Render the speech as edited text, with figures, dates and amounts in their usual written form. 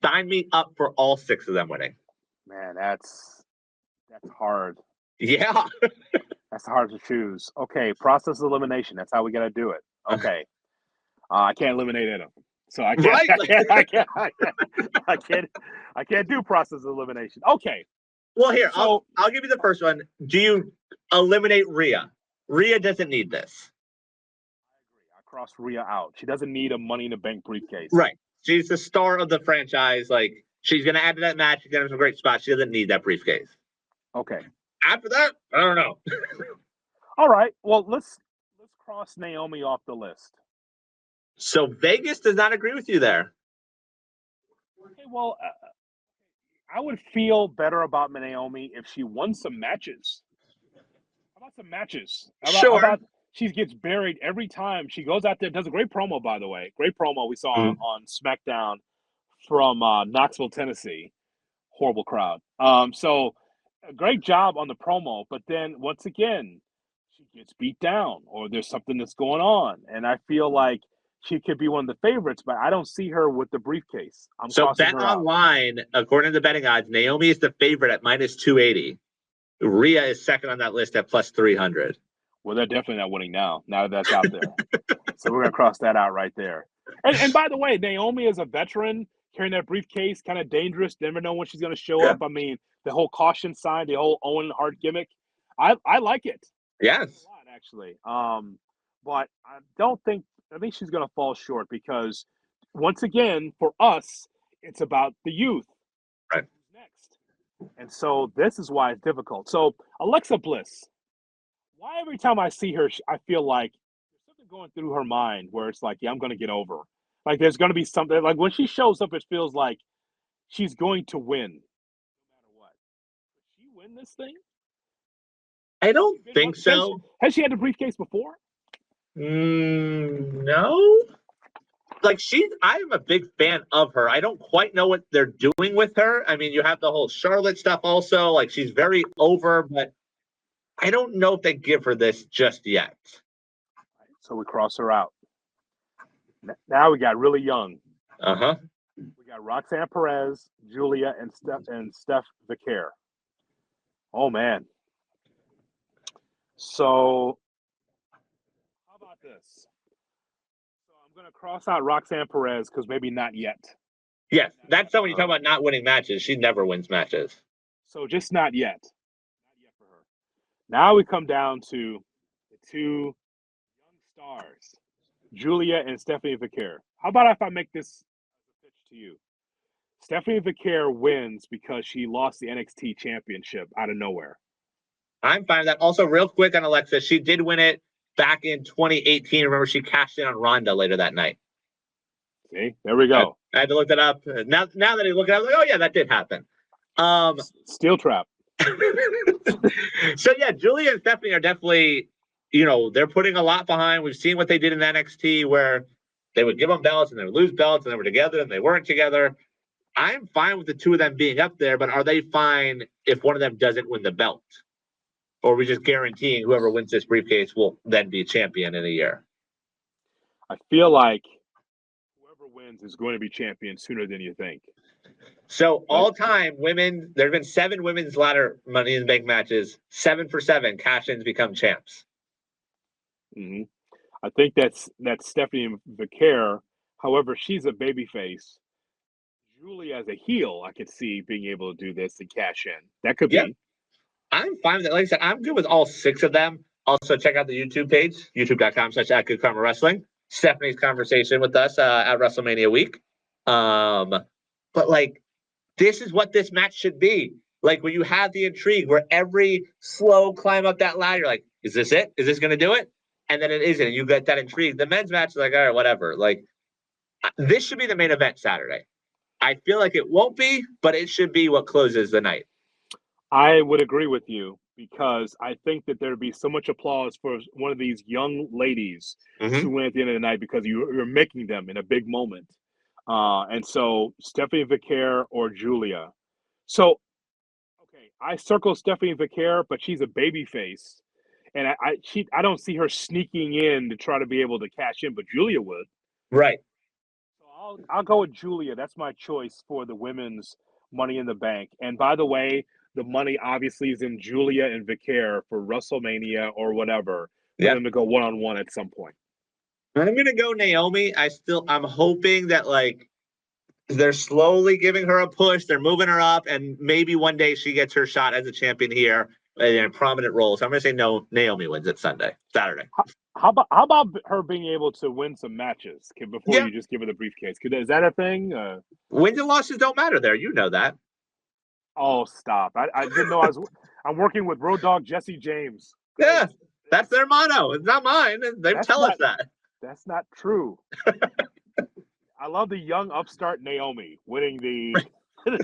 Sign me up for all 6 of them winning. Man, that's hard. Yeah. That's hard to choose. Okay, process of elimination. That's how we got to do it. Okay. I can't eliminate any of them. So I can't, Right? I can't do process of elimination. Okay. Well, here, so, I'll give you the first one. Do you eliminate Rhea? Rhea doesn't need this. I agree. I cross Rhea out. She doesn't need a Money in the Bank briefcase. Right. She's the star of the franchise. Like, she's going to add to that match. She's going to have some great spots. She doesn't need that briefcase. Okay. After that, I don't know. All right. Well, let's cross Naomi off the list. So Vegas does not agree with you there. Okay, well, I would feel better about Naomi if she won some matches. How about some matches? Sure. How about she gets buried every time she goes out there? Does a great promo, by the way. Great promo we saw on SmackDown from Knoxville, Tennessee. Horrible crowd. So a great job on the promo, but then once again, she gets beat down or there's something that's going on. And I feel like she could be one of the favorites, but I don't see her with the briefcase. So Bet Online, according to the betting odds, Naomi is the favorite at minus 280. Rhea is second on that list at plus 300. Well, they're definitely not winning now that that's out there. So we're going to cross that out right there. And by the way, Naomi is a veteran carrying that briefcase, kind of dangerous. Never know when she's going to show up. I mean, the whole caution sign, the whole Owen Hart gimmick, I like it. Yes. A lot, actually. But I think she's going to fall short because once again, for us, it's about the youth. Right. Next. And so this is why it's difficult. So Alexa Bliss, why every time I see her, I feel like there's something going through her mind where it's like, yeah, I'm going to get over. Like there's going to be something, like when she shows up, it feels like she's going to win no matter what. Did she win this thing? I don't think so. Has she had a briefcase before? No. Like I'm a big fan of her. I don't quite know what they're doing with her. I mean, you have the whole Charlotte stuff also. Like she's very over, but I don't know if they give her this just yet. So we cross her out. Now we got really young. Uh-huh. We got Roxanne Perez, Julia, and Steph Vicaire. Oh, man. So how about this? So I'm going to cross out Roxanne Perez because maybe not yet. Yes, that's someone you talk about not winning matches. She never wins matches. So just not yet. Not yet for her. Now we come down to the 2 young stars, Julia and Stephanie Vicaire. How about if I make this pitch to you? Stephanie Vicaire wins because she lost the NXT championship out of nowhere. I'm fine with that. Also, real quick on Alexa, she did win it back in 2018. Remember, she cashed in on Ronda later that night. See, there we go. I had to look that up. Now that I look at it, I'm like, oh yeah, that did happen. Steel trap. So yeah, Julia and Stephanie are definitely, they're putting a lot behind. We've seen what they did in NXT where they would give them belts and they would lose belts and they were together and they weren't together. I'm fine with the 2 of them being up there, but are they fine if one of them doesn't win the belt? Or are we just guaranteeing whoever wins this briefcase will then be a champion in a year? I feel like whoever wins is going to be champion sooner than you think. So all-time women, there have been 7 women's ladder Money in the Bank matches. 7 for 7 cash-ins become champs. Mm-hmm. I think that's Stephanie Vicaire. However, she's a babyface. Julia as a heel, I could see being able to do this and cash in. That could be. I'm fine with it. Like I said, I'm good with all 6 of them. Also, check out the YouTube page, youtube.com/@GoodKarmaWrestling. Stephanie's conversation with us at WrestleMania week. But like, this is what this match should be. Like when you have the intrigue where every slow climb up that ladder, you're like, is this it? Is this going to do it? And then it isn't. And you get that intrigue. The men's match is like, all right, whatever. Like, this should be the main event Saturday. I feel like it won't be, but it should be what closes the night. I would agree with you because I think that there'd be so much applause for one of these young ladies to win at the end of the night because you're making them in a big moment. And so Stephanie Vicaire or Julia. So, okay, I circle Stephanie Vicaire, but she's a baby face. And I don't see her sneaking in to try to be able to cash in, but Julia would. Right. So I'll go with Julia. That's my choice for the women's Money in the Bank. And by the way, the money obviously is in Julia and Vicaire for WrestleMania or whatever for Yeah. them to go one-on-one at some point. I'm gonna go Naomi. I'm hoping that like they're slowly giving her a push. They're moving her up, and maybe one day she gets her shot as a champion here in a prominent role. So I'm gonna say no. Naomi wins it Saturday. How about her being able to win some matches before Yeah, you just give her the briefcase? Is that a thing? wins and losses don't matter there. You know that. Oh, stop! I didn't know I'm working with Road Dog Jesse James. Yeah, that's their motto. It's not mine. They That's tell us not that. that's not true. I love the young upstart Naomi winning the